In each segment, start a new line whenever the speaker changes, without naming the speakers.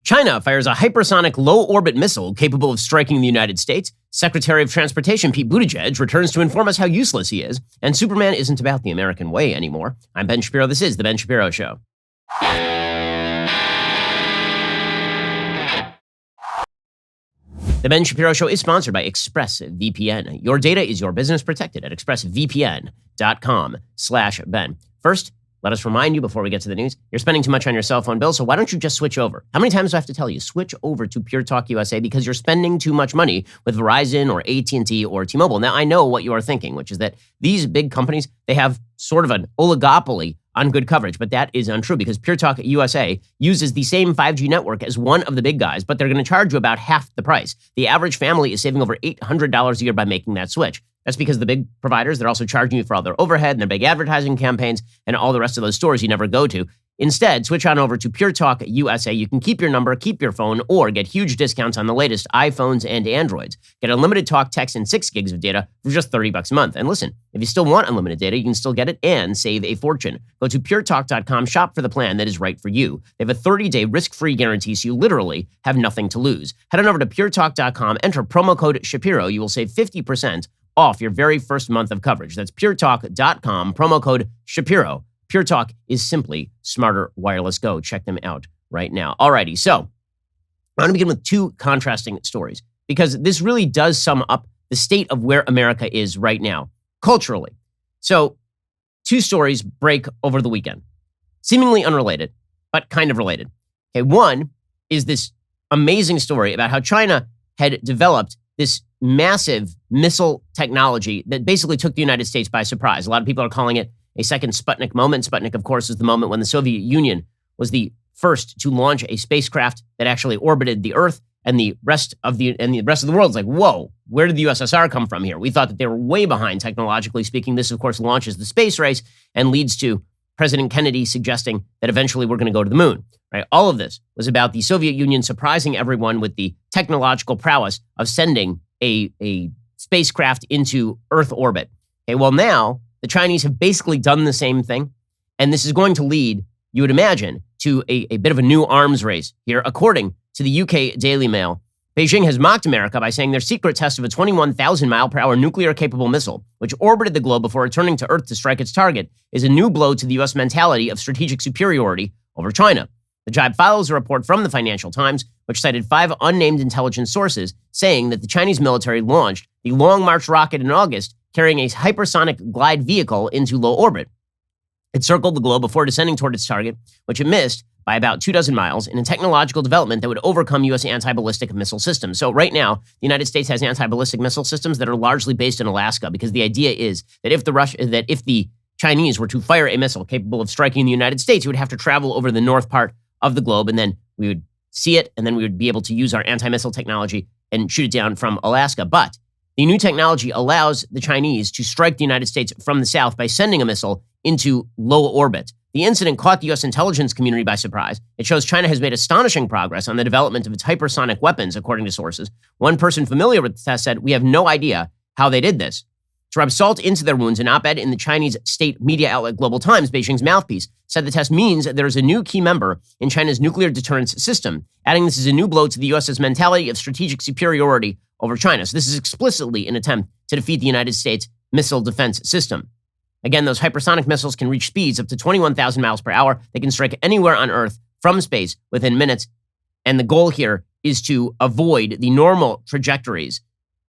China fires a hypersonic low-orbit missile capable of striking the United States. Secretary of Transportation Pete Buttigieg returns to inform us how useless he is. And Superman isn't about the American way anymore. I'm Ben Shapiro. This is The Ben Shapiro Show. The Ben Shapiro Show is sponsored by ExpressVPN. Your data is your business. Protected at expressvpn.com/Ben. First, let us remind you before we get to the news, you're spending too much on your cell phone bill, so why don't you just switch over? How many times do I have to tell you? Switch over to Pure Talk USA because you're spending too much money with Verizon or AT&T or T-Mobile. Now, I know what you are thinking, which is that these big companies, they have sort of an oligopoly on good coverage, but that is untrue because Pure Talk USA uses the same 5G network as one of the big guys, but they're going to charge you about half the price. The average family is saving over $800 a year by making that switch. That's because the big providers, they're also charging you for all their overhead and their big advertising campaigns and all the rest of those stores you never go to. Instead, switch on over to Pure Talk USA. You can keep your number, keep your phone, or get huge discounts on the latest iPhones and Androids. Get unlimited talk, text, and 6 gigs of data for just $30 a month. And listen, if you still want unlimited data, you can still get it and save a fortune. Go to puretalk.com, shop for the plan that is right for you. They have a 30-day risk-free guarantee, so you literally have nothing to lose. Head on over to puretalk.com, enter promo code Shapiro. You will save 50% off your very first month of coverage. That's puretalk.com, promo code Shapiro. Pure Talk is simply smarter wireless. Go check them out right now. Alrighty, so I'm going to begin with two contrasting stories because this really does sum up the state of where America is right now, culturally. So two stories break over the weekend, seemingly unrelated, but kind of related. Okay, one is this amazing story about how China had developed this massive missile technology that basically took the United States by surprise. A lot of people are calling it a second Sputnik moment. Sputnik, of course, is the moment when the Soviet Union was the first to launch a spacecraft that actually orbited the Earth, and the rest of the world is like, whoa, where did the USSR come from here? We thought that they were way behind technologically speaking. This, of course, launches the space race and leads to President Kennedy suggesting that eventually we're going to go to the moon. Right? All of this was about the Soviet Union surprising everyone with the technological prowess of sending a spacecraft into Earth orbit. Okay, well, now the Chinese have basically done the same thing, and this is going to lead, you would imagine, to a bit of a new arms race here. According to the UK Daily Mail, Beijing has mocked America by saying their secret test of a 21,000-mile-per-hour nuclear-capable missile, which orbited the globe before returning to Earth to strike its target, is a new blow to the U.S. mentality of strategic superiority over China. The jibe follows a report from the Financial Times, which cited 5 unnamed intelligence sources saying that the Chinese military launched the Long March rocket in August, carrying a hypersonic glide vehicle into low orbit. It circled the globe before descending toward its target, which it missed by about 24 miles in a technological development that would overcome U.S. anti-ballistic missile systems. So right now, the United States has anti-ballistic missile systems that are largely based in Alaska, because the idea is that if the Chinese were to fire a missile capable of striking the United States, it would have to travel over the north part of the globe, and then we would see it, and then we would be able to use our anti-missile technology and shoot it down from Alaska. But the new technology allows the Chinese to strike the United States from the south by sending a missile into low orbit. The incident caught the U.S. intelligence community by surprise. It shows China has made astonishing progress on the development of its hypersonic weapons, according to sources. One person familiar with the test said, "We have no idea how they did this." To rub salt into their wounds, an op-ed in the Chinese state media outlet Global Times, Beijing's mouthpiece, said the test means there is a new key member in China's nuclear deterrence system, adding this is a new blow to the U.S.'s mentality of strategic superiority over China. So this is explicitly an attempt to defeat the United States missile defense system. Again, those hypersonic missiles can reach speeds up to 21,000 miles per hour. They can strike anywhere on Earth from space within minutes. And the goal here is to avoid the normal trajectories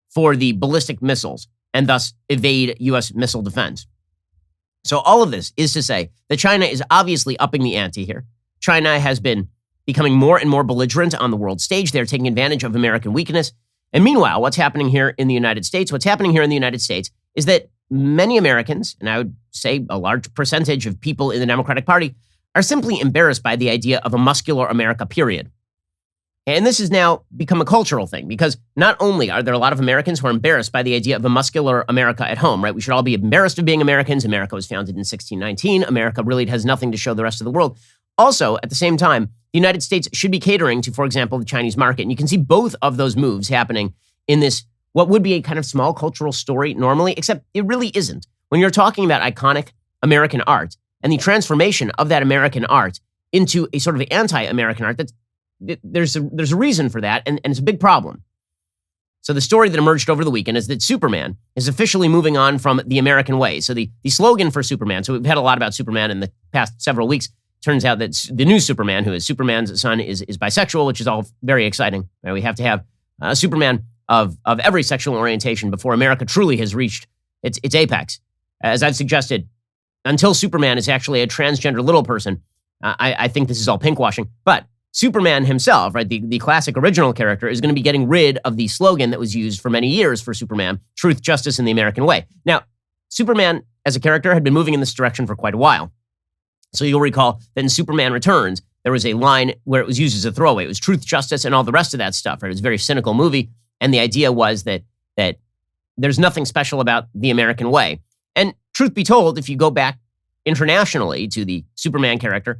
for the ballistic missiles and thus evade U.S. missile defense. So all of this is to say that China is obviously upping the ante here. China has been becoming more and more belligerent on the world stage. They're taking advantage of American weakness. And meanwhile, what's happening here in the United States? What's happening here in the United States is that many Americans, and I would say a large percentage of people in the Democratic Party, are simply embarrassed by the idea of a muscular America, period. And this has now become a cultural thing, because not only are there a lot of Americans who are embarrassed by the idea of a muscular America at home, right? We should all be embarrassed of being Americans. America was founded in 1619. America really has nothing to show the rest of the world. Also, at the same time, the United States should be catering to, for example, the Chinese market. And you can see both of those moves happening in this, what would be a kind of small cultural story normally, except it really isn't. When you're talking about iconic American art and the transformation of that American art into a sort of anti-American art that's there's a reason for that, and it's a big problem. So the story that emerged over the weekend is that Superman is officially moving on from the American way. So the slogan for Superman, so we've had a lot about Superman in the past several weeks. Turns out that the new Superman, who is Superman's son, is bisexual, which is all very exciting. Right? We have to have a Superman of every sexual orientation before America truly has reached its apex. As I've suggested, until Superman is actually a transgender little person, I think this is all pinkwashing. But Superman himself, right, the classic original character, is going to be getting rid of the slogan that was used for many years for Superman, truth, justice, and the American way. Now, Superman as a character had been moving in this direction for quite a while. So you'll recall that in Superman Returns, there was a line where it was used as a throwaway. It was truth, justice, and all the rest of that stuff. Right? It was a very cynical movie, and the idea was that there's nothing special about the American way. And truth be told, if you go back internationally to the Superman character,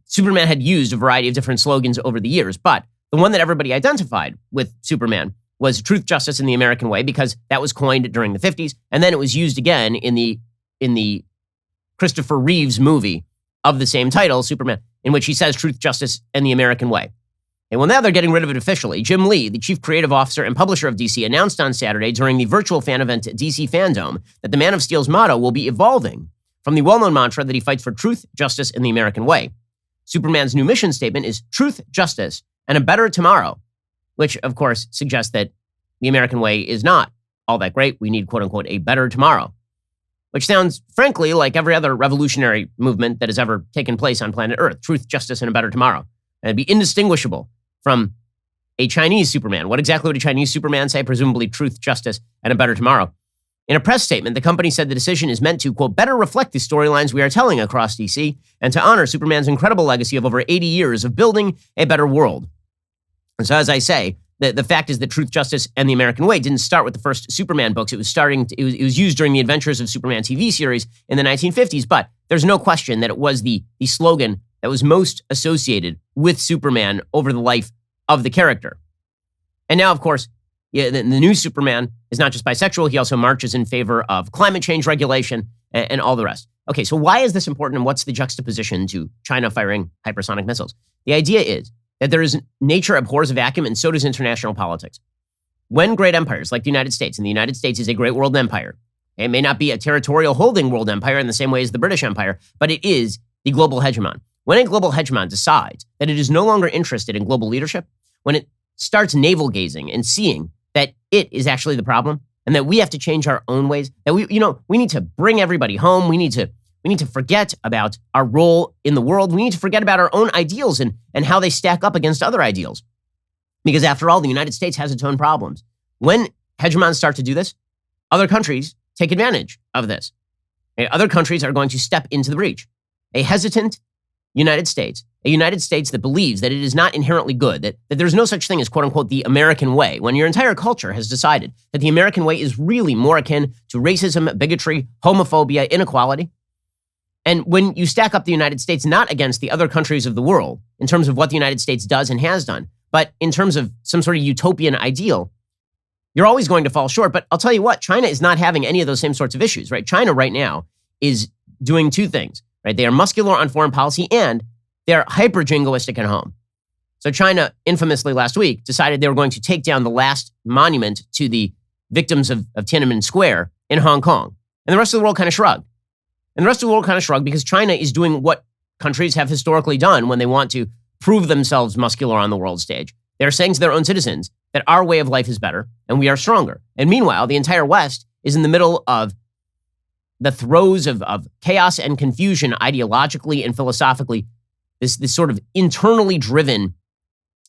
Superman had used a variety of different slogans over the years, but the one that everybody identified with Superman was truth, justice, and the American way, because that was coined during the 50s, and then it was used again in the Christopher Reeves movie of the same title, Superman, in which he says truth, justice, and the American way. And well, now they're getting rid of it officially. Jim Lee, the chief creative officer and publisher of DC, announced on Saturday during the virtual fan event at DC Fandom that the Man of Steel's motto will be evolving from the well-known mantra that he fights for truth, justice, and the American way. Superman's new mission statement is truth, justice, and a better tomorrow, which, of course, suggests that the American way is not all that great. We need, quote-unquote, a better tomorrow, which sounds, frankly, like every other revolutionary movement that has ever taken place on planet Earth. Truth, justice, and a better tomorrow. And it'd be indistinguishable from a Chinese Superman. What exactly would a Chinese Superman say? Presumably truth, justice, and a better tomorrow. In a press statement, the company said the decision is meant to, quote, better reflect the storylines we are telling across DC and to honor Superman's incredible legacy of over 80 years of building a better world. And so, as I say, the fact is that truth, justice, and the American way didn't start with the first Superman books. It was used during the Adventures of Superman TV series in the 1950s, but there's no question that it was the slogan that was most associated with Superman over the life of the character. And now, of course, the new Superman is not just bisexual, he also marches in favor of climate change regulation and all the rest. Okay, so why is this important, and what's the juxtaposition to China firing hypersonic missiles? The idea is that nature abhors a vacuum, and so does international politics. When great empires like the United States, and the United States is a great world empire, it may not be a territorial holding world empire in the same way as the British Empire, but it is the global hegemon. When a global hegemon decides that it is no longer interested in global leadership, when it starts navel gazing and seeing that it is actually the problem, and that we have to change our own ways, that we need to bring everybody home, we need to forget about our role in the world, we need to forget about our own ideals and how they stack up against other ideals. Because after all, the United States has its own problems. When hegemons start to do this, other countries take advantage of this. Other countries are going to step into the breach. A hesitant United States, a United States that believes that it is not inherently good, that there's no such thing as, quote unquote, the American way, when your entire culture has decided that the American way is really more akin to racism, bigotry, homophobia, inequality. And when you stack up the United States not against the other countries of the world in terms of what the United States does and has done, but in terms of some sort of utopian ideal, you're always going to fall short. But I'll tell you what, China is not having any of those same sorts of issues, right? China right now is doing two things, right? They are muscular on foreign policy and they're hyper-jingoistic at home. So China, infamously last week, decided they were going to take down the last monument to the victims of Tiananmen Square in Hong Kong. And the rest of the world kind of shrugged. And the rest of the world kind of shrugged because China is doing what countries have historically done when they want to prove themselves muscular on the world stage. They're saying to their own citizens that our way of life is better and we are stronger. And meanwhile, the entire West is in the middle of the throes of chaos and confusion ideologically and philosophically. This sort of internally driven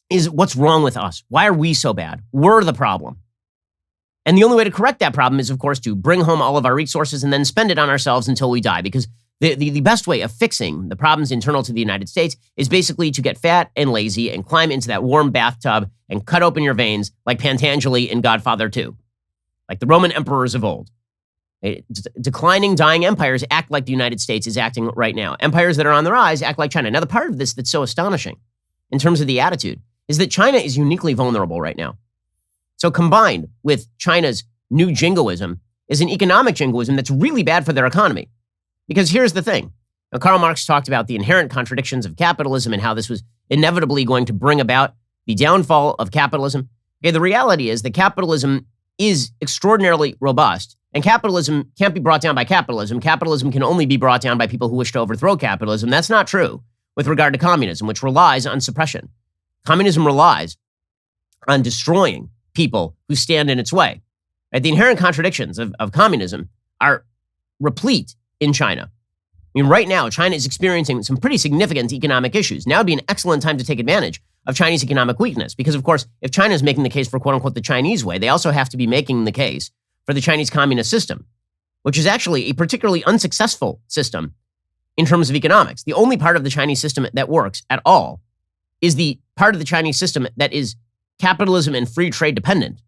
is what's wrong with us? Why are we so bad? We're the problem. And the only way to correct that problem is, of course, to bring home all of our resources and then spend it on ourselves until we die. Because the best way of fixing the problems internal to the United States is basically to get fat and lazy and climb into that warm bathtub and cut open your veins like Pantangeli in Godfather 2, like the Roman emperors of old. Declining, dying empires act like the United States is acting right now. Empires that are on the rise act like China. Now, the part of this that's so astonishing in terms of the attitude is that China is uniquely vulnerable right now. So combined with China's new jingoism is an economic jingoism that's really bad for their economy. Because here's the thing. Now, Karl Marx talked about the inherent contradictions of capitalism and how this was inevitably going to bring about the downfall of capitalism. Okay, the reality is that capitalism is extraordinarily robust, and capitalism can't be brought down by capitalism. Capitalism can only be brought down by people who wish to overthrow capitalism. That's not true with regard to communism, which relies on suppression. Communism relies on destroying people who stand in its way. Right? The inherent contradictions of communism are replete in China. I mean, right now, China is experiencing some pretty significant economic issues. Now would be an excellent time to take advantage of Chinese economic weakness. Because, of course, if China is making the case for, quote unquote, the Chinese way, they also have to be making the case for the Chinese communist system, which is actually a particularly unsuccessful system in terms of economics. The only part of the Chinese system that works at all is the part of the Chinese system that is capitalism and free trade dependent.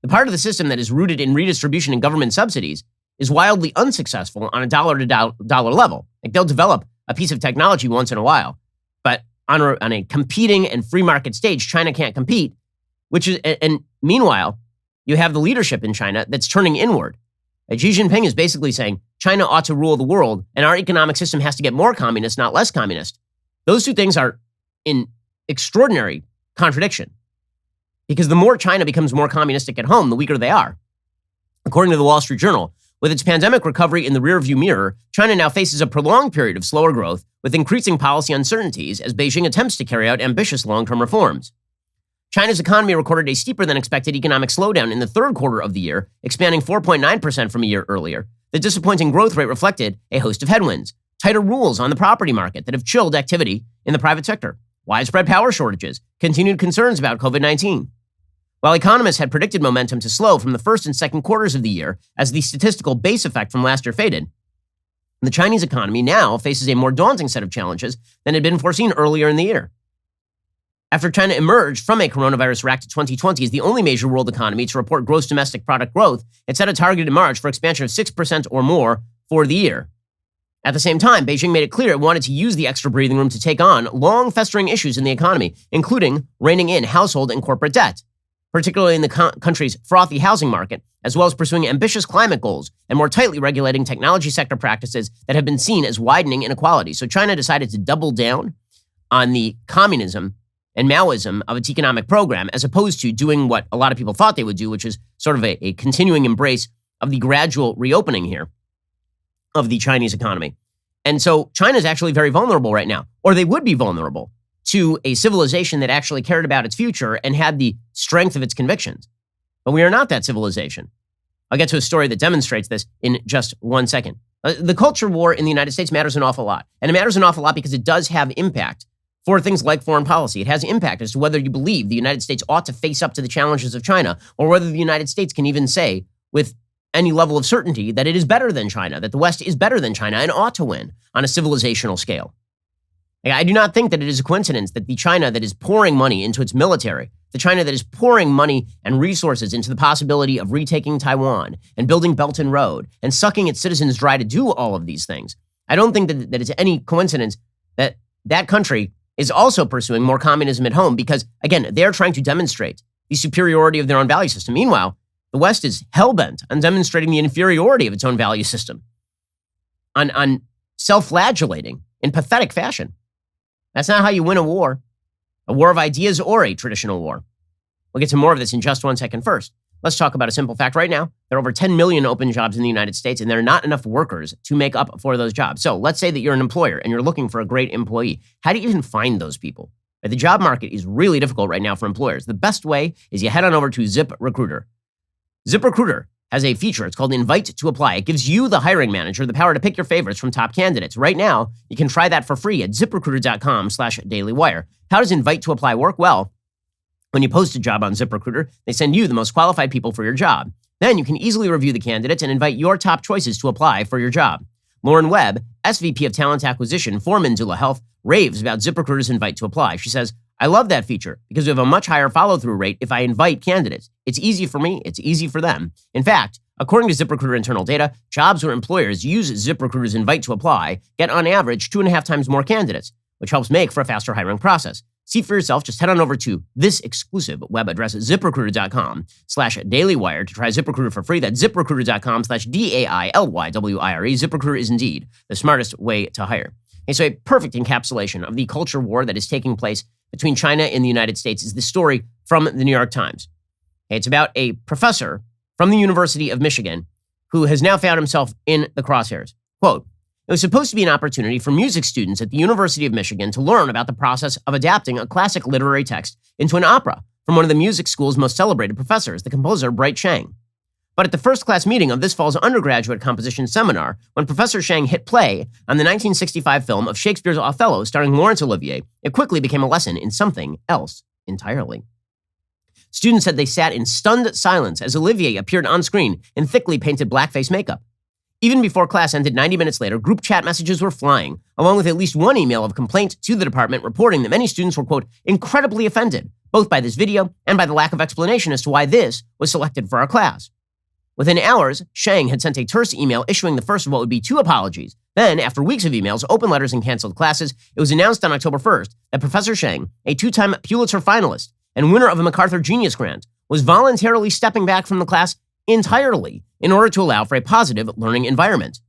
The part of the system that is rooted in redistribution and government subsidies is wildly unsuccessful on a dollar-to-dollar level. Like, they'll develop a piece of technology once in a while, but on a competing and free market stage, China can't compete, and meanwhile, you have the leadership in China that's turning inward. Xi Jinping is basically saying China ought to rule the world, and our economic system has to get more communist, not less communist. Those two things are in extraordinary contradiction, because the more China becomes more communistic at home, the weaker they are. According to the Wall Street Journal, with its pandemic recovery in the rearview mirror, China now faces a prolonged period of slower growth with increasing policy uncertainties as Beijing attempts to carry out ambitious long-term reforms. China's economy recorded a steeper than expected economic slowdown in the third quarter of the year, expanding 4.9% from a year earlier. The disappointing growth rate reflected a host of headwinds: tighter rules on the property market that have chilled activity in the private sector, widespread power shortages, continued concerns about COVID-19. While economists had predicted momentum to slow from the first and second quarters of the year as the statistical base effect from last year faded, the Chinese economy now faces a more daunting set of challenges than had been foreseen earlier in the year. After China emerged from a coronavirus-racked 2020 as the only major world economy to report gross domestic product growth, it set a target in March for expansion of 6% or more for the year. At the same time, Beijing made it clear it wanted to use the extra breathing room to take on long-festering issues in the economy, including reining in household and corporate debt, particularly in the country's frothy housing market, as well as pursuing ambitious climate goals and more tightly regulating technology sector practices that have been seen as widening inequality. So China decided to double down on the communism and Maoism of its economic program, as opposed to doing what a lot of people thought they would do, which is sort of a continuing embrace of the gradual reopening here of the Chinese economy. And so China is actually very vulnerable right now, or they would be vulnerable to a civilization that actually cared about its future and had the strength of its convictions. But we are not that civilization. I'll get to a story that demonstrates this in just 1 second. The culture war in the United States matters an awful lot. And it matters an awful lot because it does have impact for things like foreign policy. It has impact as to whether you believe the United States ought to face up to the challenges of China, or whether the United States can even say with any level of certainty that it is better than China, that the West is better than China and ought to win on a civilizational scale. I do not think that it is a coincidence that the China that is pouring money into its military, the China that is pouring money and resources into the possibility of retaking Taiwan and building Belt and Road and sucking its citizens dry to do all of these things, I don't think that it's any coincidence that that country is also pursuing more communism at home because, again, they're trying to demonstrate the superiority of their own value system. Meanwhile, the West is hell-bent on demonstrating the inferiority of its own value system, on self-flagellating in pathetic fashion. That's not how you win a war of ideas or a traditional war. We'll get to more of this in just 1 second. First, let's talk about a simple fact right now. There are over 10 million open jobs in the United States, and there are not enough workers to make up for those jobs. So let's say that you're an employer and you're looking for a great employee. How do you even find those people? The job market is really difficult right now for employers. The best way is you head on over to ZipRecruiter. ZipRecruiter has a feature. It's called Invite to Apply. It gives you, the hiring manager, the power to pick your favorites from top candidates. Right now, you can try that for free at ZipRecruiter.com/dailywire. How does Invite to Apply work? Well, when you post a job on ZipRecruiter, they send you the most qualified people for your job. Then you can easily review the candidates and invite your top choices to apply for your job. Lauren Webb, SVP of Talent Acquisition for Mindula Health, raves about ZipRecruiter's Invite to Apply. She says, I love that feature because we have a much higher follow-through rate if I invite candidates. It's easy for me. It's easy for them. In fact, according to ZipRecruiter internal data, jobs where employers use ZipRecruiter's Invite to Apply get on average 2.5 times more candidates, which helps make for a faster hiring process. See for yourself. Just head on over to this exclusive web address, ziprecruiter.com/dailywire to try ZipRecruiter for free. That's ziprecruiter.com/DAILYWIRE. ZipRecruiter is indeed the smartest way to hire. Okay, so a perfect encapsulation of the culture war that is taking place between China and the United States is the story from the New York Times. Okay, it's about a professor from the University of Michigan who has now found himself in the crosshairs. Quote, "It was supposed to be an opportunity for music students at the University of Michigan to learn about the process of adapting a classic literary text into an opera from one of the music school's most celebrated professors, the composer Bright Shang. But at the first class meeting of this fall's undergraduate composition seminar, when Professor Shang hit play on the 1965 film of Shakespeare's Othello starring Laurence Olivier, it quickly became a lesson in something else entirely. Students said they sat in stunned silence as Olivier appeared on screen in thickly painted blackface makeup. Even before class ended 90 minutes later, group chat messages were flying, along with at least one email of complaint to the department reporting that many students were, quote, incredibly offended, both by this video and by the lack of explanation as to why this was selected for our class. Within hours, Shang had sent a terse email issuing the first of what would be 2 apologies. Then, after weeks of emails, open letters, and canceled classes, it was announced on October 1st that Professor Shang, a 2-time Pulitzer finalist and winner of a MacArthur Genius Grant, was voluntarily stepping back from the class entirely in order to allow for a positive learning environment.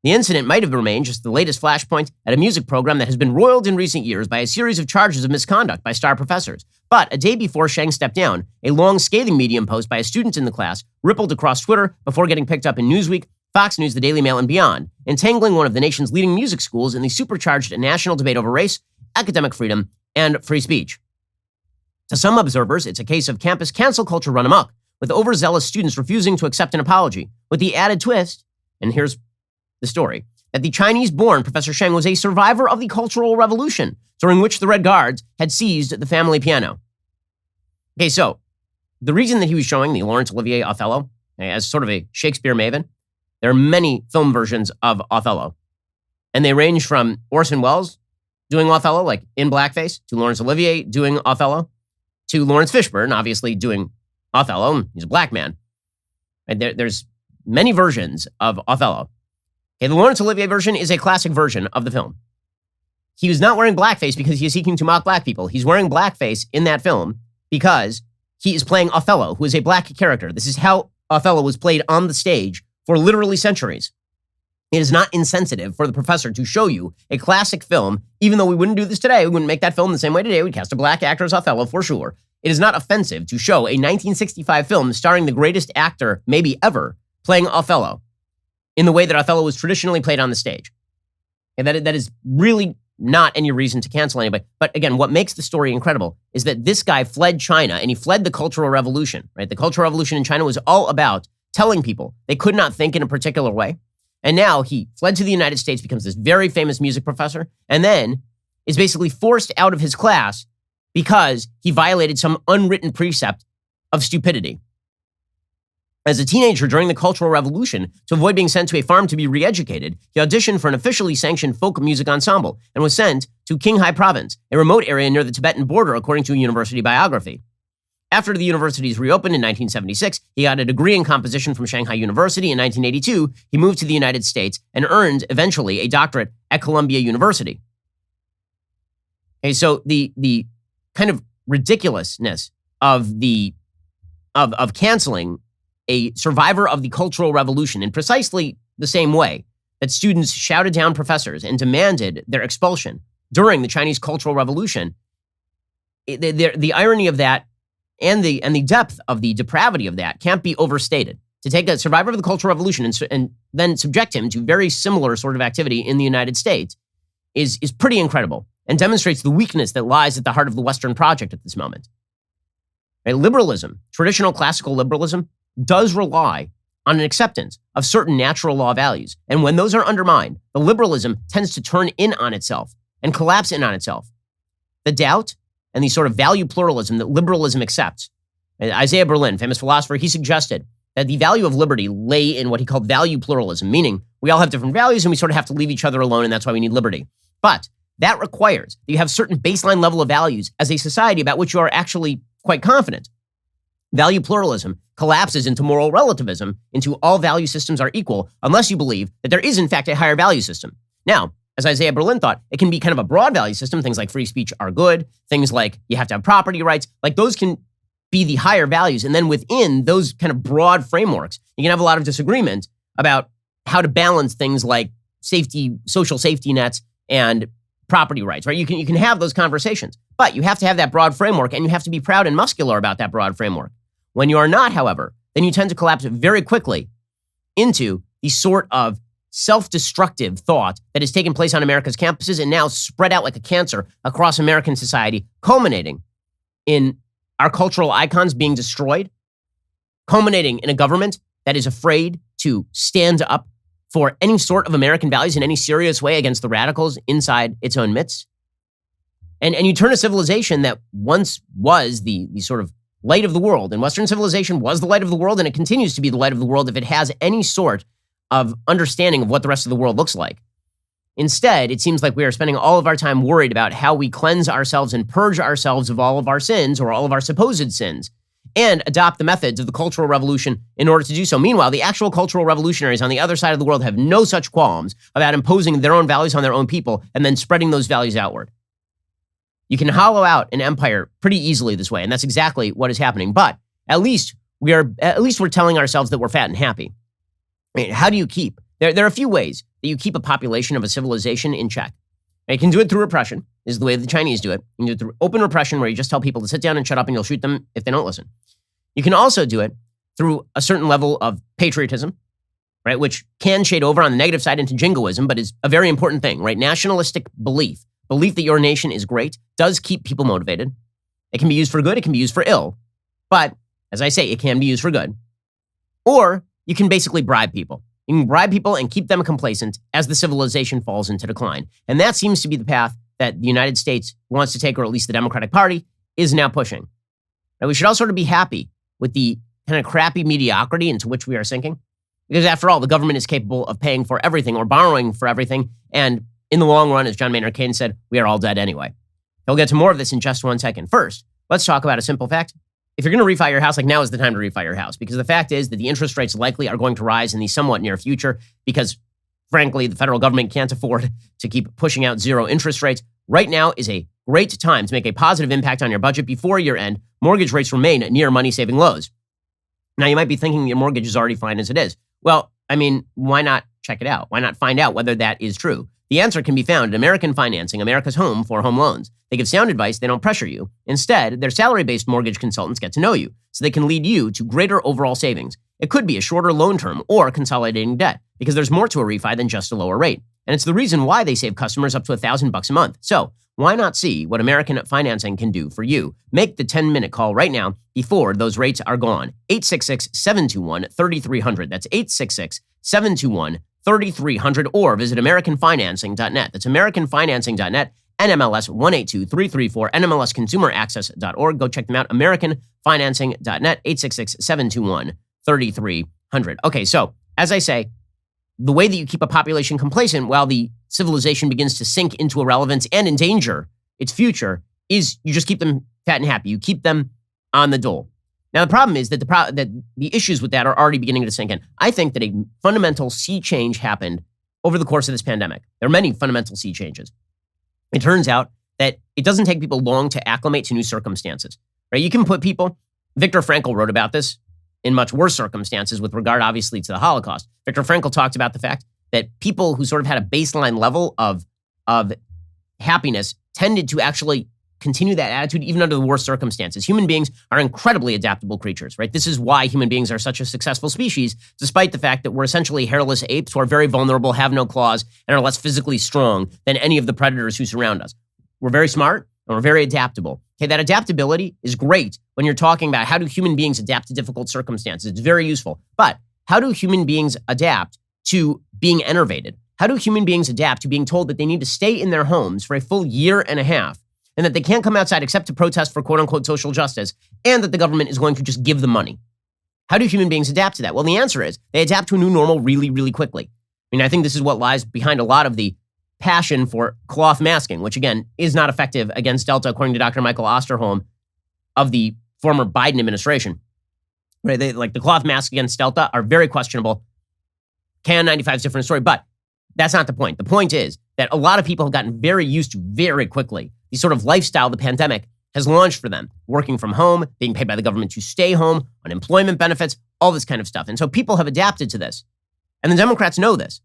The incident might have remained just the latest flashpoint at a music program that has been roiled in recent years by a series of charges of misconduct by star professors. But a day before Shang stepped down, a long scathing Medium post by a student in the class rippled across Twitter before getting picked up in Newsweek, Fox News, the Daily Mail, and beyond, entangling one of the nation's leading music schools in the supercharged national debate over race, academic freedom, and free speech. To some observers, it's a case of campus cancel culture run amok, with overzealous students refusing to accept an apology, with the added twist, and here's the story, that the Chinese-born Professor Shang was a survivor of the Cultural Revolution, during which the Red Guards had seized the family piano. Okay, so the reason that he was showing the Laurence Olivier Othello as sort of a Shakespeare maven, there are many film versions of Othello, and they range from Orson Welles doing Othello, like in blackface, to Laurence Olivier doing Othello, to Lawrence Fishburne, obviously doing Othello. He's a black man. And there's many versions of Othello. Okay, the Laurence Olivier version is a classic version of the film. He was not wearing blackface because he is seeking to mock black people. He's wearing blackface in that film because he is playing Othello, who is a black character. This is how Othello was played on the stage for literally centuries. It is not insensitive for the professor to show you a classic film, even though we wouldn't do this today. We wouldn't make that film the same way today. We'd cast a black actor as Othello for sure. It is not offensive to show a 1965 film starring the greatest actor maybe ever playing Othello in the way that Othello was traditionally played on the stage. And that is really not any reason to cancel anybody. But again, what makes the story incredible is that this guy fled China and he fled the Cultural Revolution, right? The Cultural Revolution in China was all about telling people they could not think in a particular way. And now he fled to the United States, becomes this very famous music professor, and then is basically forced out of his class because he violated some unwritten precept of stupidity. As a teenager during the Cultural Revolution, to avoid being sent to a farm to be re-educated, he auditioned for an officially sanctioned folk music ensemble and was sent to Qinghai Province, a remote area near the Tibetan border, according to a university biography. After the universities reopened in 1976, he got a degree in composition from Shanghai University. In 1982, he moved to the United States and earned, eventually, a doctorate at Columbia University. Okay, so the kind of ridiculousness of canceling a survivor of the Cultural Revolution in precisely the same way that students shouted down professors and demanded their expulsion during the Chinese Cultural Revolution, the irony of that and the depth of the depravity of that can't be overstated. To take a survivor of the Cultural Revolution and then subject him to very similar sort of activity in the United States is pretty incredible and demonstrates the weakness that lies at the heart of the Western project at this moment. Right? Liberalism, traditional classical liberalism, does rely on an acceptance of certain natural law values. And when those are undermined, the liberalism tends to turn in on itself and collapse in on itself. The doubt and the sort of value pluralism that liberalism accepts. Isaiah Berlin, famous philosopher, he suggested that the value of liberty lay in what he called value pluralism, meaning we all have different values and we sort of have to leave each other alone, and that's why we need liberty. But that requires that you have certain baseline level of values as a society about which you are actually quite confident. Value pluralism collapses into moral relativism, into all value systems are equal, unless you believe that there is in fact a higher value system. Now, as Isaiah Berlin thought, it can be kind of a broad value system. Things like free speech are good. Things like you have to have property rights, like those can be the higher values. And then within those kind of broad frameworks, you can have a lot of disagreement about how to balance things like safety, social safety nets, and property rights, right? You can have those conversations, but you have to have that broad framework, and you have to be proud and muscular about that broad framework. When you are not, however, then you tend to collapse very quickly into the sort of self-destructive thought that has taken place on America's campuses and now spread out like a cancer across American society, culminating in our cultural icons being destroyed, culminating in a government that is afraid to stand up for any sort of American values in any serious way against the radicals inside its own midst. And you turn a civilization that once was the sort of light of the world, and Western civilization was the light of the world, and it continues to be the light of the world if it has any sort of understanding of what the rest of the world looks like. Instead, it seems like we are spending all of our time worried about how we cleanse ourselves and purge ourselves of all of our sins or all of our supposed sins, and adopt the methods of the Cultural Revolution in order to do so. Meanwhile, the actual cultural revolutionaries on the other side of the world have no such qualms about imposing their own values on their own people and then spreading those values outward. You can hollow out an empire pretty easily this way, and that's exactly what is happening. But at least we're telling ourselves that we're fat and happy. I mean, how do you keep? There are a few ways that you keep a population of a civilization in check. And you can do it through repression, is the way the Chinese do it. You can do it through open repression, where you just tell people to sit down and shut up, and you'll shoot them if they don't listen. You can also do it through a certain level of patriotism, right, which can shade over on the negative side into jingoism, but is a very important thing, right? Nationalistic belief that your nation is great, does keep people motivated. It can be used for good, it can be used for ill. But, as I say, it can be used for good. Or you can basically bribe people. You can bribe people and keep them complacent as the civilization falls into decline. And that seems to be the path that the United States wants to take, or at least the Democratic Party is now pushing. Now, we should all sort of be happy with the kind of crappy mediocrity into which we are sinking. Because after all, the government is capable of paying for everything or borrowing for everything. And in the long run, as John Maynard Keynes said, we are all dead anyway. We'll get to more of this in just one second. First, let's talk about a simple fact. If you're going to refi your house, like, now is the time to refi your house, because the fact is that the interest rates likely are going to rise in the somewhat near future because, frankly, the federal government can't afford to keep pushing out zero interest rates. Right now is a great time to make a positive impact on your budget before year end. Mortgage rates remain near money-saving lows. Now, you might be thinking your mortgage is already fine as it is. Well, I mean, why not check it out? Why not find out whether that is true? The answer can be found at American Financing, America's home for home loans. They give sound advice, they don't pressure you. Instead, their salary-based mortgage consultants get to know you, so they can lead you to greater overall savings. It could be a shorter loan term or consolidating debt, because there's more to a refi than just a lower rate. And it's the reason why they save customers up to $1,000 a month. So why not see what American Financing can do for you? Make the 10-minute call right now before those rates are gone. 866-721-3300. That's 866-721-3300, or visit AmericanFinancing.net. That's AmericanFinancing.net, NMLS 182334, NMLSConsumerAccess.org. Go check them out, AmericanFinancing.net, 866-721-3300. Okay, so as I say, the way that you keep a population complacent while the civilization begins to sink into irrelevance and endanger its future is you just keep them fat and happy. You keep them on the dole. Now, the problem is that the issues with that are already beginning to sink in. I think that a fundamental sea change happened over the course of this pandemic. There are many fundamental sea changes. It turns out that it doesn't take people long to acclimate to new circumstances, right? You can put people, Viktor Frankl wrote about this in much worse circumstances with regard, obviously, to the Holocaust. Viktor Frankl talked about the fact that people who sort of had a baseline level of happiness tended to actually continue that attitude even under the worst circumstances. Human beings are incredibly adaptable creatures, right? This is why human beings are such a successful species, despite the fact that we're essentially hairless apes who are very vulnerable, have no claws, and are less physically strong than any of the predators who surround us. We're very smart and we're very adaptable. Okay, that adaptability is great when you're talking about how do human beings adapt to difficult circumstances. It's very useful. But how do human beings adapt to being enervated? How do human beings adapt to being told that they need to stay in their homes for a full year and a half, and that they can't come outside except to protest for quote-unquote social justice, and that the government is going to just give them money? How do human beings adapt to that? Well, the answer is they adapt to a new normal really, really quickly. I mean, I think this is what lies behind a lot of the passion for cloth masking, which, again, is not effective against Delta, according to Dr. Michael Osterholm of the former Biden administration. Right? Like the cloth masks against Delta are very questionable. KN95 is a different story, but That's not the point. The point is that a lot of people have gotten very used to very quickly the sort of lifestyle the pandemic has launched for them, working from home, being paid by the government to stay home, unemployment benefits, all this kind of stuff. And so people have adapted to this. And the Democrats know this.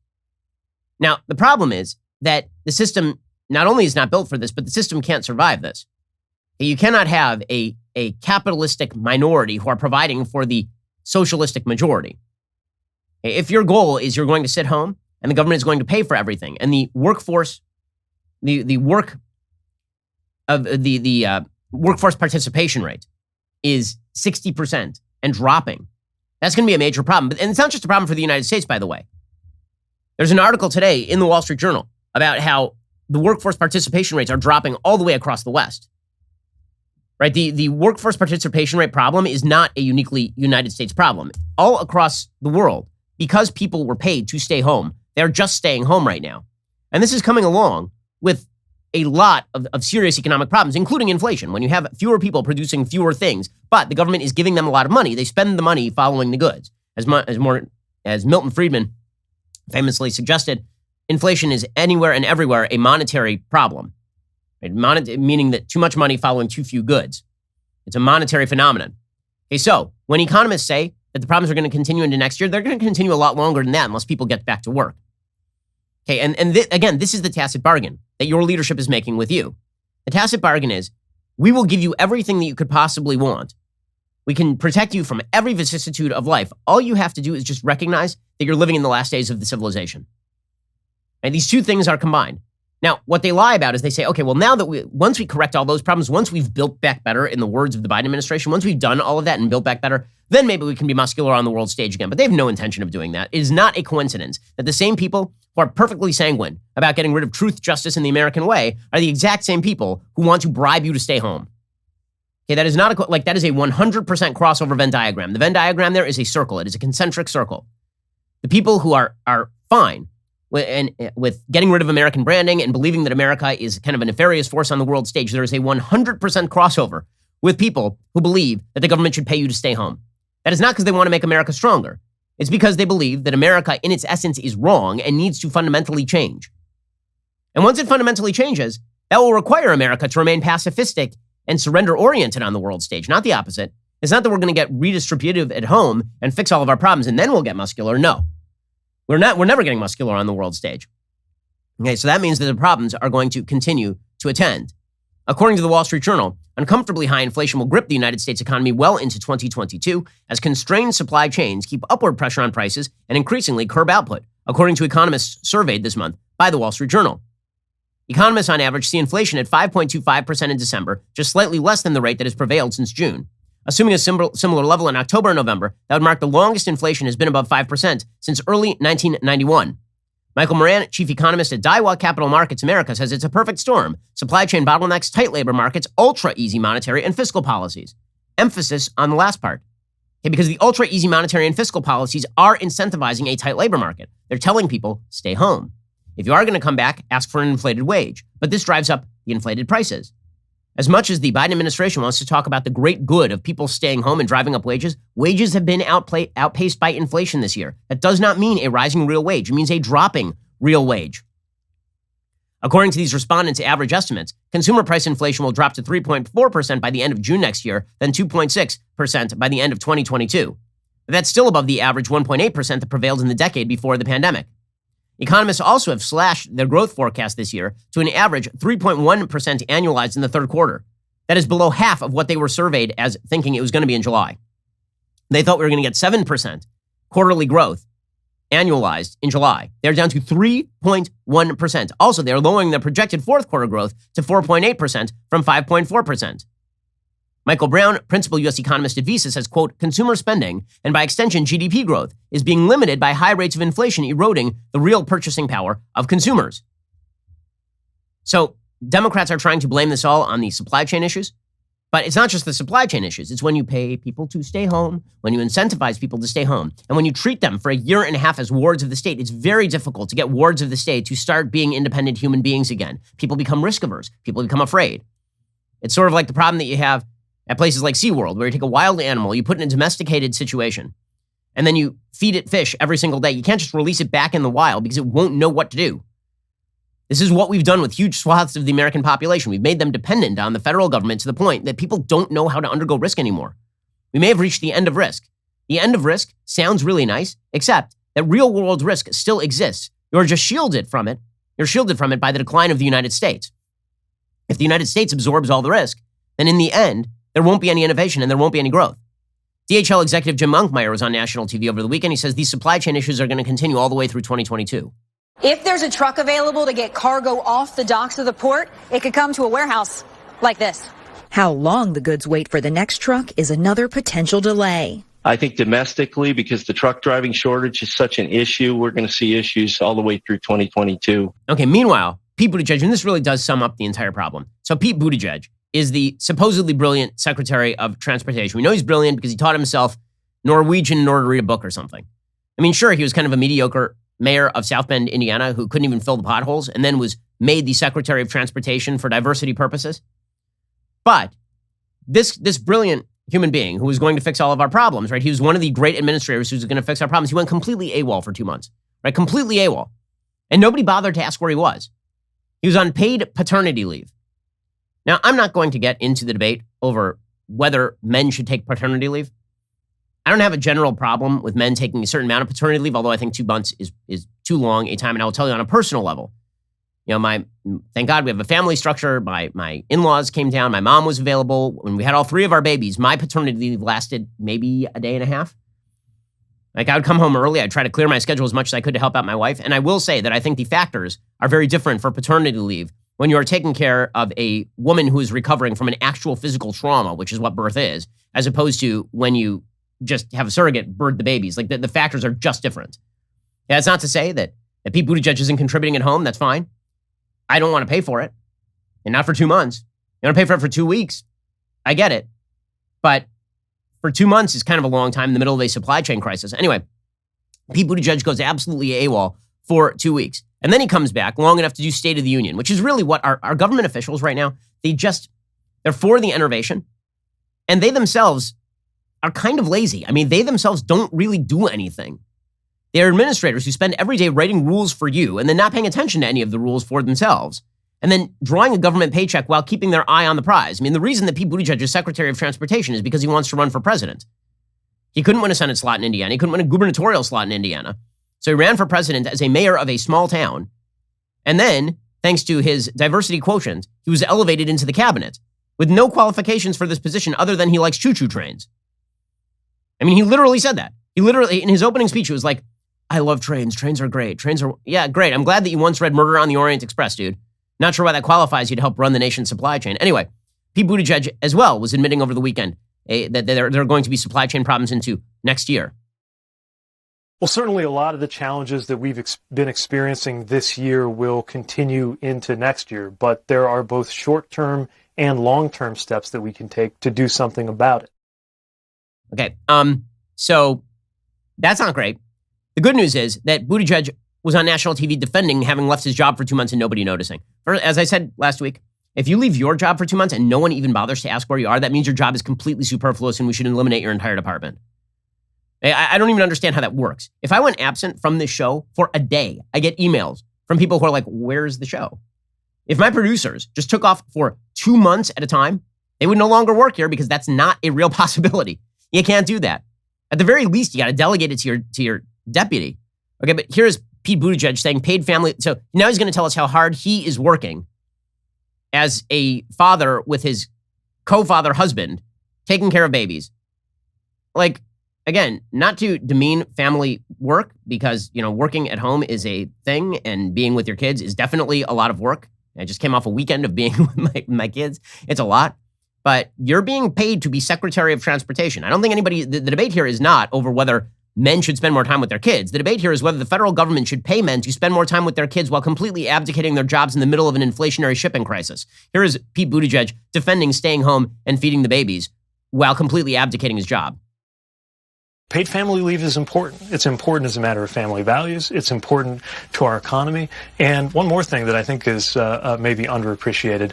Now, the problem is that the system not only is not built for this, but the system can't survive this. You cannot have a capitalistic minority who are providing for the socialistic majority. If your goal is you're going to sit home and the government is going to pay for everything, and the workforce, the workforce participation rate is 60% and dropping, that's going to be a major problem. And it's not just a problem for the United States, by the way. There's an article today in the Wall Street Journal about how the workforce participation rates are dropping all the way across the West. Right? The workforce participation rate problem is not a uniquely United States problem. All across the world, because people were paid to stay home, they're just staying home right now. And this is coming along with a lot of serious economic problems, including inflation. When you have fewer people producing fewer things, but the government is giving them a lot of money, they spend the money following the goods. As Milton Friedman famously suggested, inflation is anywhere and everywhere a monetary problem. Right? Meaning that too much money following too few goods. It's a monetary phenomenon. Okay, so when economists say that the problems are going to continue into next year, they're going to continue a lot longer than that unless people get back to work. Okay, again, this is the tacit bargain that your leadership is making with you. The tacit bargain is, we will give you everything that you could possibly want. We can protect you from every vicissitude of life. All you have to do is just recognize that you're living in the last days of the civilization. And these two things are combined. Now, what they lie about is they say, okay, well, now that once we correct all those problems, once we've built back better, in the words of the Biden administration, once we've done all of that and built back better, then maybe we can be muscular on the world stage again. But they have no intention of doing that. It is not a coincidence that the same people who are perfectly sanguine about getting rid of truth, justice, and the American way are the exact same people who want to bribe you to stay home. Okay, that is not that is a 100% crossover Venn diagram. The Venn diagram there is a circle. It is a concentric circle. The people who are fine with getting rid of American branding and believing that America is kind of a nefarious force on the world stage, there is a 100% crossover with people who believe that the government should pay you to stay home. That is not because they want to make America stronger. It's because they believe that America in its essence is wrong and needs to fundamentally change. And once it fundamentally changes, that will require America to remain pacifistic and surrender-oriented on the world stage, not the opposite. It's not that we're going to get redistributive at home and fix all of our problems and then we'll get muscular. No. We're never getting muscular on the world stage. Okay, so that means that the problems are going to continue to attend. According to the Wall Street Journal, uncomfortably high inflation will grip the United States economy well into 2022 as constrained supply chains keep upward pressure on prices and increasingly curb output, according to economists surveyed this month by the Wall Street Journal. Economists on average see inflation at 5.25% in December, just slightly less than the rate that has prevailed since June. Assuming a similar level in October and November, that would mark the longest inflation has been above 5% since early 1991. Michael Moran, chief economist at Daiwa Capital Markets America, says it's a perfect storm. Supply chain bottlenecks, tight labor markets, ultra-easy monetary and fiscal policies. Emphasis on the last part. Okay, because the ultra-easy monetary and fiscal policies are incentivizing a tight labor market. They're telling people, stay home. If you are going to come back, ask for an inflated wage. But this drives up the inflated prices. As much as the Biden administration wants to talk about the great good of people staying home and driving up wages, wages have been outpaced by inflation this year. That does not mean a rising real wage. It means a dropping real wage. According to these respondents' average estimates, consumer price inflation will drop to 3.4% by the end of June next year, then 2.6% by the end of 2022. But that's still above the average 1.8% that prevailed in the decade before the pandemic. Economists also have slashed their growth forecast this year to an average 3.1% annualized in the third quarter. That is below half of what they were surveyed as thinking it was going to be in July. They thought we were going to get 7% quarterly growth annualized in July. They're down to 3.1%. Also, they're lowering their projected fourth quarter growth to 4.8% from 5.4%. Michael Brown, principal U.S. economist at Visa, says, quote, consumer spending, and by extension GDP growth, is being limited by high rates of inflation eroding the real purchasing power of consumers. So Democrats are trying to blame this all on the supply chain issues, but it's not just the supply chain issues. It's when you pay people to stay home, when you incentivize people to stay home, and when you treat them for a year and a half as wards of the state. It's very difficult to get wards of the state to start being independent human beings again. People become risk averse. People become afraid. It's sort of like the problem that you have at places like SeaWorld, where you take a wild animal, you put it in a domesticated situation, and then you feed it fish every single day. You can't just release it back in the wild because it won't know what to do. This is what we've done with huge swaths of the American population. We've made them dependent on the federal government to the point that people don't know how to undergo risk anymore. We may have reached the end of risk. The end of risk sounds really nice, except that real world risk still exists. You're just shielded from it. You're shielded from it by the decline of the United States. If the United States absorbs all the risk, then in the end, there won't be any innovation and there won't be any growth. DHL executive Jim Monkmeyer was on national TV over the weekend. He says these supply chain issues are going to continue all the way through 2022.
If there's a truck available to get cargo off the docks of the port, it could come to a warehouse like this.
How long the goods wait for the next truck is another potential delay.
I think domestically, because the truck driving shortage is such an issue, we're going to see issues all the way through 2022.
Okay, meanwhile, Pete Buttigieg, and this really does sum up the entire problem. So Pete Buttigieg is the supposedly brilliant Secretary of Transportation. We know he's brilliant because he taught himself Norwegian in order to read a book or something. I mean, sure, he was kind of a mediocre mayor of South Bend, Indiana, who couldn't even fill the potholes and then was made the Secretary of Transportation for diversity purposes. But this brilliant human being who was going to fix all of our problems, right? He was one of the great administrators who was going to fix our problems. He went completely AWOL for 2 months, right? Completely AWOL. And nobody bothered to ask where he was. He was on paid paternity leave. Now, I'm not going to get into the debate over whether men should take paternity leave. I don't have a general problem with men taking a certain amount of paternity leave, although I think 2 months is too long a time. And I will tell you on a personal level, you know, thank God we have a family structure. My in-laws came down. My mom was available. When we had all 3 of our babies, my paternity leave lasted maybe a day and a half. Like, I would come home early. I'd try to clear my schedule as much as I could to help out my wife. And I will say that I think the factors are very different for paternity leave when you are taking care of a woman who is recovering from an actual physical trauma, which is what birth is, as opposed to when you just have a surrogate birth the babies. Like, the factors are just different. Yeah, it's not to say that Pete Buttigieg isn't contributing at home. That's fine. I don't want to pay for it. And not for 2 months. You want to pay for it for 2 weeks. I get it. But for 2 months is kind of a long time in the middle of a supply chain crisis. Anyway, Pete Buttigieg goes absolutely AWOL for 2 weeks. And then he comes back long enough to do State of the Union, which is really what our government officials right now, they're for the innovation. And they themselves are kind of lazy. I mean, they themselves don't really do anything. They're administrators who spend every day writing rules for you and then not paying attention to any of the rules for themselves, and then drawing a government paycheck while keeping their eye on the prize. I mean, the reason that Pete Buttigieg is Secretary of Transportation is because he wants to run for president. He couldn't win a Senate slot in Indiana. He couldn't win a gubernatorial slot in Indiana. So he ran for president as a mayor of a small town. And then, thanks to his diversity quotient, he was elevated into the cabinet with no qualifications for this position other than he likes choo-choo trains. I mean, he literally said that. He literally, in his opening speech, it was like, I love trains. Trains are great. Yeah, great. I'm glad that you once read Murder on the Orient Express, dude. Not sure why that qualifies you to help run the nation's supply chain. Anyway, Pete Buttigieg as well was admitting over the weekend that there are going to be supply chain problems into next year.
Well, certainly a lot of the challenges that we've been experiencing this year will continue into next year, but there are both short-term and long-term steps that we can take to do something about it.
Okay, so that's not great. The good news is that Buttigieg was on national TV defending having left his job for 2 months and nobody noticing. As I said last week, if you leave your job for 2 months and no one even bothers to ask where you are, that means your job is completely superfluous and we should eliminate your entire department. I don't even understand how that works. If I went absent from this show for a day, I get emails from people who are like, where's the show? If my producers just took off for 2 months at a time, they would no longer work here because that's not a real possibility. You can't do that. At the very least, you got to delegate it to your deputy. Okay, but here's Pete Buttigieg saying paid family. So now he's going to tell us how hard he is working as a father with his co-father husband, taking care of babies. Like, again, not to demean family work because, you know, working at home is a thing and being with your kids is definitely a lot of work. I just came off a weekend of being with my kids. It's a lot. But you're being paid to be Secretary of Transportation. I don't think the debate here is not over whether men should spend more time with their kids. The debate here is whether the federal government should pay men to spend more time with their kids while completely abdicating their jobs in the middle of an inflationary shipping crisis. Here is Pete Buttigieg defending staying home and feeding the babies while completely abdicating his job.
Paid family leave is important. It's important as a matter of family values. It's important to our economy. And one more thing that I think is maybe underappreciated,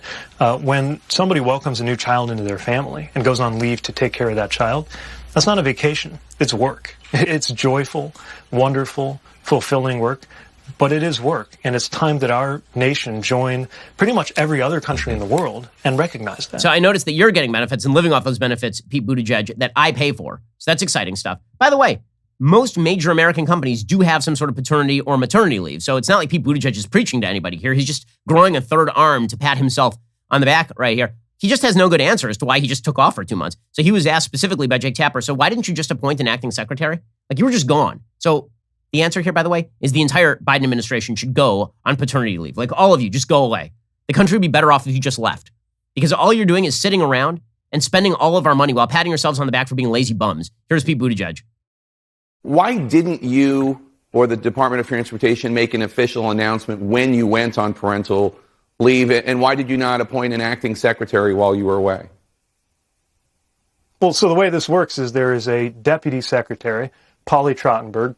when somebody welcomes a new child into their family and goes on leave to take care of that child, that's not a vacation. It's work. It's joyful, wonderful, fulfilling work. But it is work, and it's time that our nation join pretty much every other country in the world and recognize that.
So I noticed that you're getting benefits and living off those benefits, Pete Buttigieg, that I pay for. So that's exciting stuff. By the way, most major American companies do have some sort of paternity or maternity leave. So it's not like Pete Buttigieg is preaching to anybody here. He's just growing a third arm to pat himself on the back right here. He just has no good answer as to why he just took off for 2 months. So he was asked specifically by Jake Tapper, so why didn't you just appoint an acting secretary? Like, you were just gone. So the answer here, by the way, is the entire Biden administration should go on paternity leave. Like, all of you, just go away. The country would be better off if you just left. Because all you're doing is sitting around and spending all of our money while patting yourselves on the back for being lazy bums. Here's Pete Buttigieg.
Why didn't you or the Department of Transportation make an official announcement when you went on parental leave? And why did you not appoint an acting secretary while you were away?
Well, so the way this works is there is a deputy secretary, Polly Trottenberg,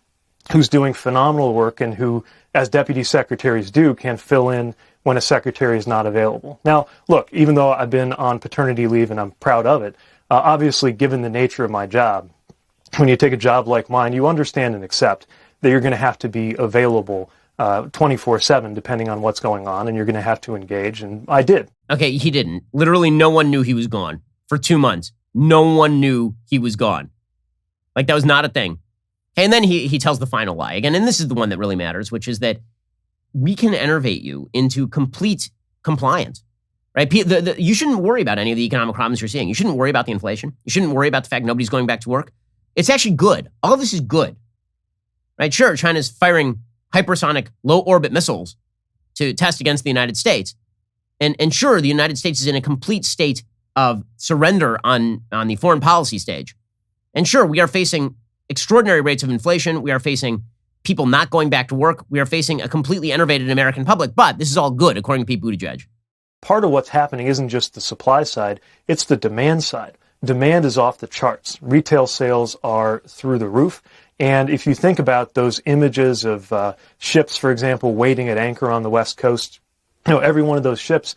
who's doing phenomenal work and who, as deputy secretaries do, can fill in when a secretary is not available. Now, look, even though I've been on paternity leave and I'm proud of it, obviously, given the nature of my job, when you take a job like mine, you understand and accept that you're going to have to be available 24/7, depending on what's going on, and you're going to have to engage, and I did.
Okay, he didn't. Literally, no one knew he was gone for 2 months. No one knew he was gone. Like, that was not a thing. And then he tells the final lie again, and this is the one that really matters, which is that we can enervate you into complete compliance, right? You shouldn't worry about any of the economic problems you're seeing. You shouldn't worry about the inflation. You shouldn't worry about the fact nobody's going back to work. It's actually good. All of this is good, right? Sure, China's firing hypersonic low-orbit missiles to test against the United States. And sure, the United States is in a complete state of surrender on the foreign policy stage. And sure, we are facing extraordinary rates of inflation. We are facing people not going back to work. We are facing a completely enervated American public. But this is all good, according to Pete Buttigieg.
Part of what's happening isn't just the supply side, it's the demand side. Demand is off the charts. Retail sales are through the roof. And if you think about those images of ships, for example, waiting at anchor on the West Coast, every one of those ships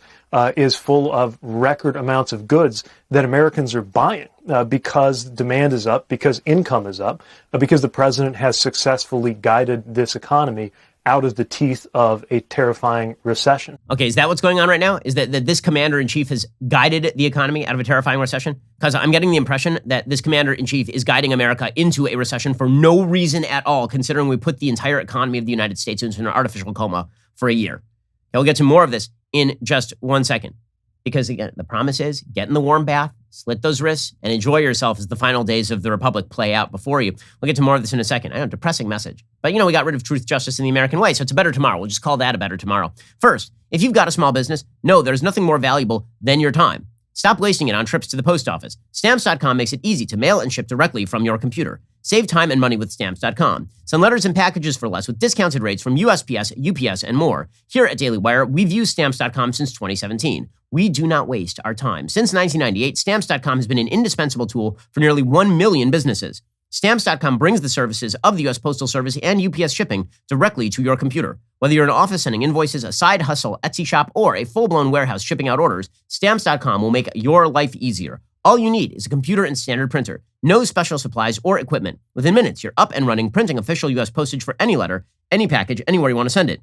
is full of record amounts of goods that Americans are buying because demand is up, because income is up, because the president has successfully guided this economy out of the teeth of a terrifying recession.
Okay, is that what's going on right now? Is that this commander-in-chief has guided the economy out of a terrifying recession? Because I'm getting the impression that this commander-in-chief is guiding America into a recession for no reason at all, considering we put the entire economy of the United States into an artificial coma for a year. We'll get to more of this in just 1 second. Because again, the promise is get in the warm bath, slit those wrists, and enjoy yourself as the final days of the Republic play out before you. We'll get to more of this in a second. I know, depressing message. But we got rid of truth, justice, and the American way, so it's a better tomorrow. We'll just call that a better tomorrow. First, if you've got a small business, know there's nothing more valuable than your time. Stop wasting it on trips to the post office. Stamps.com makes it easy to mail and ship directly from your computer. Save time and money with Stamps.com. Send letters and packages for less with discounted rates from USPS, UPS, and more. Here at Daily Wire, we've used Stamps.com since 2017. We do not waste our time. Since 1998, Stamps.com has been an indispensable tool for nearly 1 million businesses. Stamps.com brings the services of the U.S. Postal Service and UPS shipping directly to your computer. Whether you're an office sending invoices, a side hustle, Etsy shop, or a full-blown warehouse shipping out orders, Stamps.com will make your life easier. All you need is a computer and standard printer. No special supplies or equipment. Within minutes, you're up and running, printing official U.S. postage for any letter, any package, anywhere you want to send it.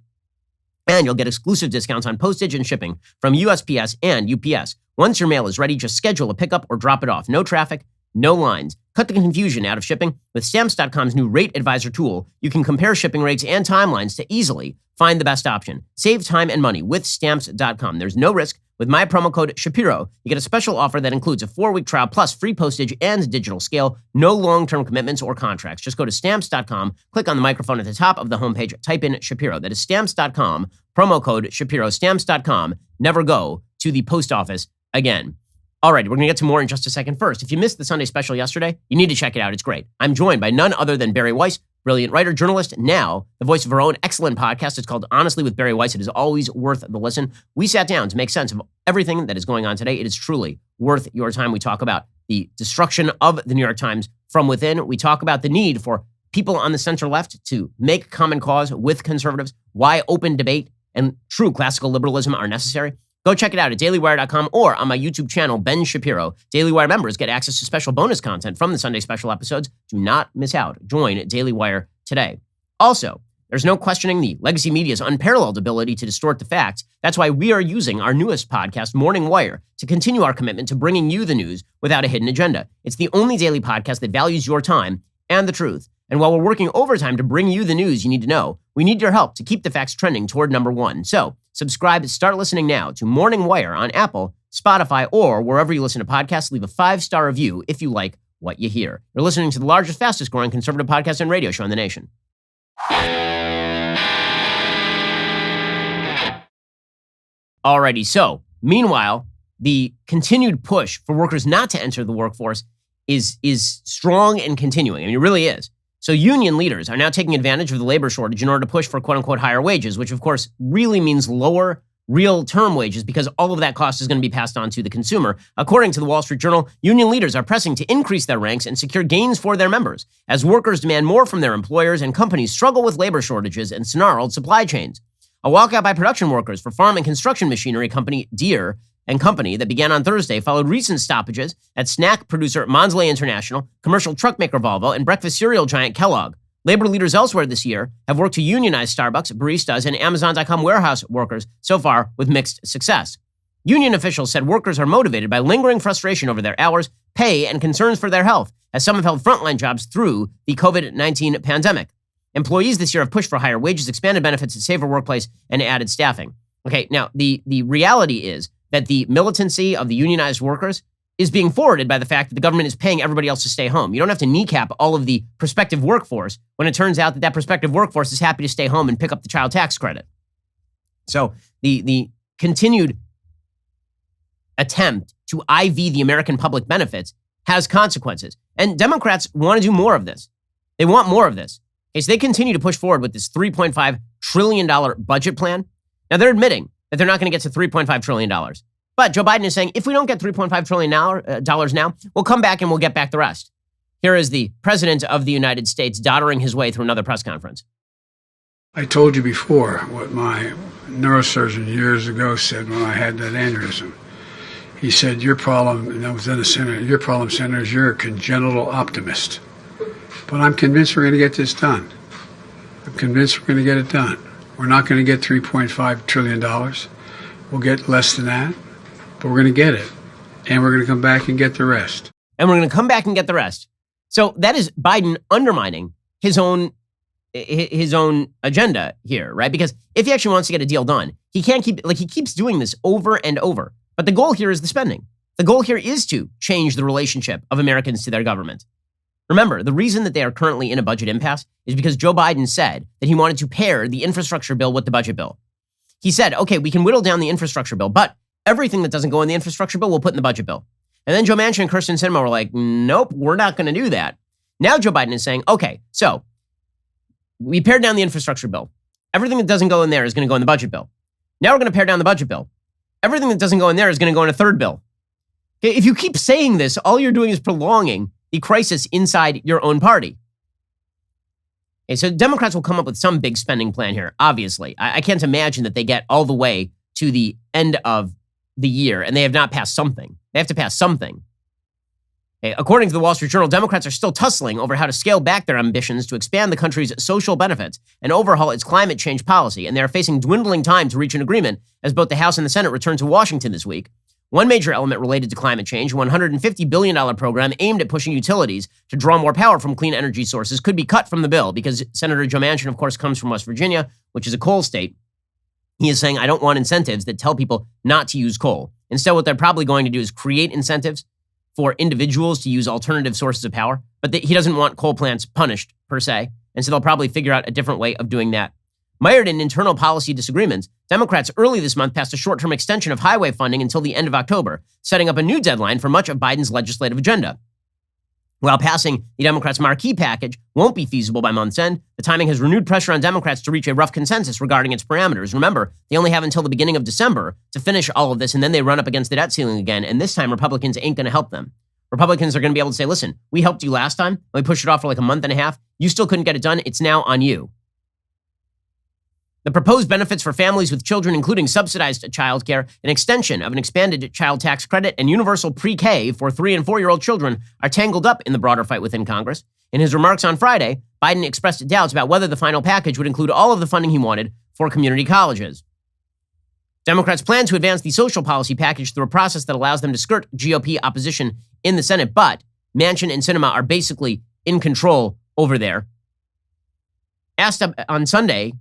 And you'll get exclusive discounts on postage and shipping from USPS and UPS. Once your mail is ready, just schedule a pickup or drop it off. No traffic, no lines. Cut the confusion out of shipping. With Stamps.com's new Rate Advisor tool, you can compare shipping rates and timelines to easily find the best option. Save time and money with Stamps.com. There's no risk. With my promo code Shapiro, you get a special offer that includes a 4-week trial plus free postage and digital scale. No long-term commitments or contracts. Just go to Stamps.com, click on the microphone at the top of the homepage, type in Shapiro. That is Stamps.com, promo code Shapiro. Stamps.com. Never go to the post office again. All right, we're going to get to more in just a second. First, if you missed the Sunday special yesterday, you need to check it out. It's great. I'm joined by none other than Barry Weiss, brilliant writer, journalist, now the voice of our own excellent podcast. It's called Honestly with Barry Weiss. It is always worth the listen. We sat down to make sense of everything that is going on today. It is truly worth your time. We talk about the destruction of the New York Times from within. We talk about the need for people on the center left to make common cause with conservatives, why open debate and true classical liberalism are necessary. Go check it out at dailywire.com or on my YouTube channel, Ben Shapiro. Daily Wire members get access to special bonus content from the Sunday special episodes. Do not miss out. Join Daily Wire today. Also, there's no questioning the legacy media's unparalleled ability to distort the facts. That's why we are using our newest podcast, Morning Wire, to continue our commitment to bringing you the news without a hidden agenda. It's the only daily podcast that values your time and the truth. And while we're working overtime to bring you the news you need to know, we need your help to keep the facts trending toward number one. So subscribe, start listening now to Morning Wire on Apple, Spotify, or wherever you listen to podcasts. Leave a 5-star review if you like what you hear. You're listening to the largest, fastest growing conservative podcast and radio show in the nation. Alrighty, so meanwhile, the continued push for workers not to enter the workforce is strong and continuing. I mean, it really is. So union leaders are now taking advantage of the labor shortage in order to push for quote-unquote higher wages, which of course really means lower real term wages because all of that cost is going to be passed on to the consumer. According to the Wall Street Journal, union leaders are pressing to increase their ranks and secure gains for their members as workers demand more from their employers and companies struggle with labor shortages and snarled supply chains. A walkout by production workers for farm and construction machinery company Deere and Company that began on Thursday followed recent stoppages at snack producer Mondelez International, commercial truck maker Volvo, and breakfast cereal giant Kellogg. Labor leaders elsewhere this year have worked to unionize Starbucks, baristas, and Amazon.com warehouse workers, so far with mixed success. Union officials said workers are motivated by lingering frustration over their hours, pay, and concerns for their health, as some have held frontline jobs through the COVID-19 pandemic. Employees this year have pushed for higher wages, expanded benefits, a safer workplace, and added staffing. Okay, now the reality is that the militancy of the unionized workers is being forwarded by the fact that the government is paying everybody else to stay home. You don't have to kneecap all of the prospective workforce when it turns out that that prospective workforce is happy to stay home and pick up the child tax credit. So the continued attempt to IV the American public benefits has consequences. And Democrats want to do more of this. They want more of this. Okay, so they continue to push forward with this $3.5 trillion budget plan. Now they're admitting that they're not going to get to $3.5 trillion. But Joe Biden is saying, if we don't get $3.5 trillion now, we'll come back and we'll get back the rest. Here is the president of the United States doddering his way through another press conference.
I told you before what my neurosurgeon years ago said when I had that aneurysm. He said, your problem, and I was in the center, your problem, Senator, is you're a congenital optimist. But I'm convinced we're going to get this done. I'm convinced we're going to get it done. We're not going to get $3.5 trillion. We'll get less than that, but we're going to get it. And we're going to come back and get the rest.
And we're going to come back and get the rest. So that is Biden undermining his own agenda here, right? Because if he actually wants to get a deal done, he can't he keeps doing this over and over. But the goal here is the spending. The goal here is to change the relationship of Americans to their government. Remember, the reason that they are currently in a budget impasse is because Joe Biden said that he wanted to pair the infrastructure bill with the budget bill. He said, okay, we can whittle down the infrastructure bill, but everything that doesn't go in the infrastructure bill, we'll put in the budget bill. And then Joe Manchin and Kyrsten Sinema were like, nope, we're not going to do that. Now Joe Biden is saying, okay, so we pared down the infrastructure bill. Everything that doesn't go in there is going to go in the budget bill. Now we're going to pare down the budget bill. Everything that doesn't go in there is going to go in a third bill. Okay, if you keep saying this, all you're doing is prolonging the crisis inside your own party. Okay, so Democrats will come up with some big spending plan here, obviously. I can't imagine that they get all the way to the end of the year and they have not passed something. They have to pass something. Okay, according to the Wall Street Journal, Democrats are still tussling over how to scale back their ambitions to expand the country's social benefits and overhaul its climate change policy, and they are facing dwindling time to reach an agreement as both the House and the Senate return to Washington this week. One major element related to climate change, a $150 billion program aimed at pushing utilities to draw more power from clean energy sources, could be cut from the bill because Senator Joe Manchin, of course, comes from West Virginia, which is a coal state. He is saying, I don't want incentives that tell people not to use coal. Instead, what they're probably going to do is create incentives for individuals to use alternative sources of power, but he doesn't want coal plants punished, per se, and so they'll probably figure out a different way of doing that. Mired in internal policy disagreements, Democrats early this month passed a short-term extension of highway funding until the end of October, setting up a new deadline for much of Biden's legislative agenda. While passing the Democrats' marquee package won't be feasible by month's end, the timing has renewed pressure on Democrats to reach a rough consensus regarding its parameters. Remember, they only have until the beginning of December to finish all of this, and then they run up against the debt ceiling again, and this time Republicans ain't going to help them. Republicans are going to be able to say, listen, we helped you last time. We pushed it off for like a month and a half. You still couldn't get it done. It's now on you. The proposed benefits for families with children, including subsidized childcare, an extension of an expanded child tax credit, and universal pre-K for 3- and 4-year-old children are tangled up in the broader fight within Congress. In his remarks on Friday, Biden expressed doubts about whether the final package would include all of the funding he wanted for community colleges. Democrats plan to advance the social policy package through a process that allows them to skirt GOP opposition in the Senate, but Manchin and Sinema are basically in control over there. Asked on Sunday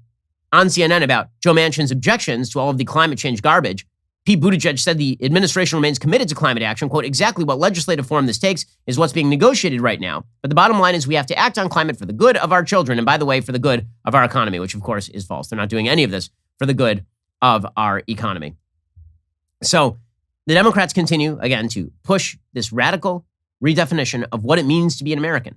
on CNN about Joe Manchin's objections to all of the climate change garbage, Pete Buttigieg said the administration remains committed to climate action. Quote, exactly what legislative form this takes is what's being negotiated right now. But the bottom line is we have to act on climate for the good of our children. And by the way, for the good of our economy, which of course is false. They're not doing any of this for the good of our economy. So the Democrats continue, again, to push this radical redefinition of what it means to be an American.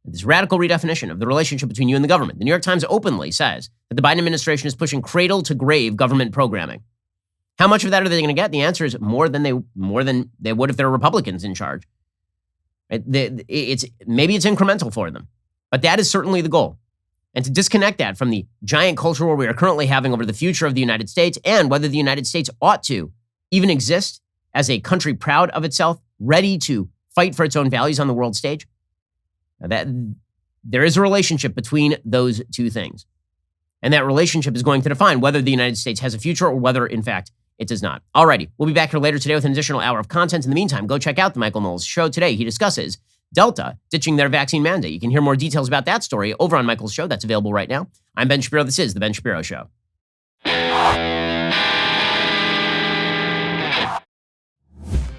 This radical redefinition of the relationship between you and the government. The New York Times openly says that the Biden administration is pushing cradle-to-grave government programming. How much of that are they going to get? The answer is more than they would if there were Republicans in charge. Maybe it's incremental for them, but that is certainly the goal. And to disconnect that from the giant culture war we are currently having over the future of the United States and whether the United States ought to even exist as a country proud of itself, ready to fight for its own values on the world stage. That there is a relationship between those two things. And that relationship is going to define whether the United States has a future or whether, in fact, it does not. Alrighty, we'll be back here later today with an additional hour of content. In the meantime, go check out the Michael Knowles Show today. He discusses Delta ditching their vaccine mandate. You can hear more details about that story over on Michael's show. That's available right now. I'm Ben Shapiro. This is The Ben Shapiro Show.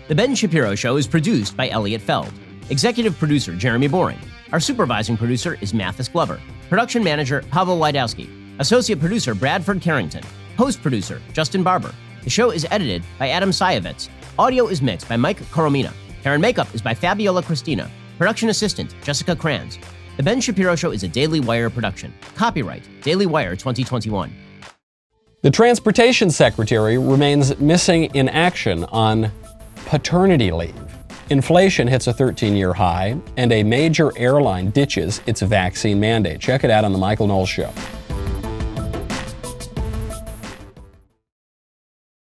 The Ben Shapiro Show is produced by Elliot Feld. Executive producer, Jeremy Boring. Our supervising producer is Mathis Glover. Production manager, Pavel Wydowski. Associate producer, Bradford Carrington. Post-producer, Justin Barber. The show is edited by Adam Sayevitz. Audio is mixed by Mike Coromina. Hair and makeup is by Fabiola Cristina. Production assistant, Jessica Kranz. The Ben Shapiro Show is a Daily Wire production. Copyright, Daily Wire 2021.
The Transportation Secretary remains missing in action on paternity leave. Inflation hits a 13-year high, and a major airline ditches its vaccine mandate. Check it out on The Michael Knowles Show.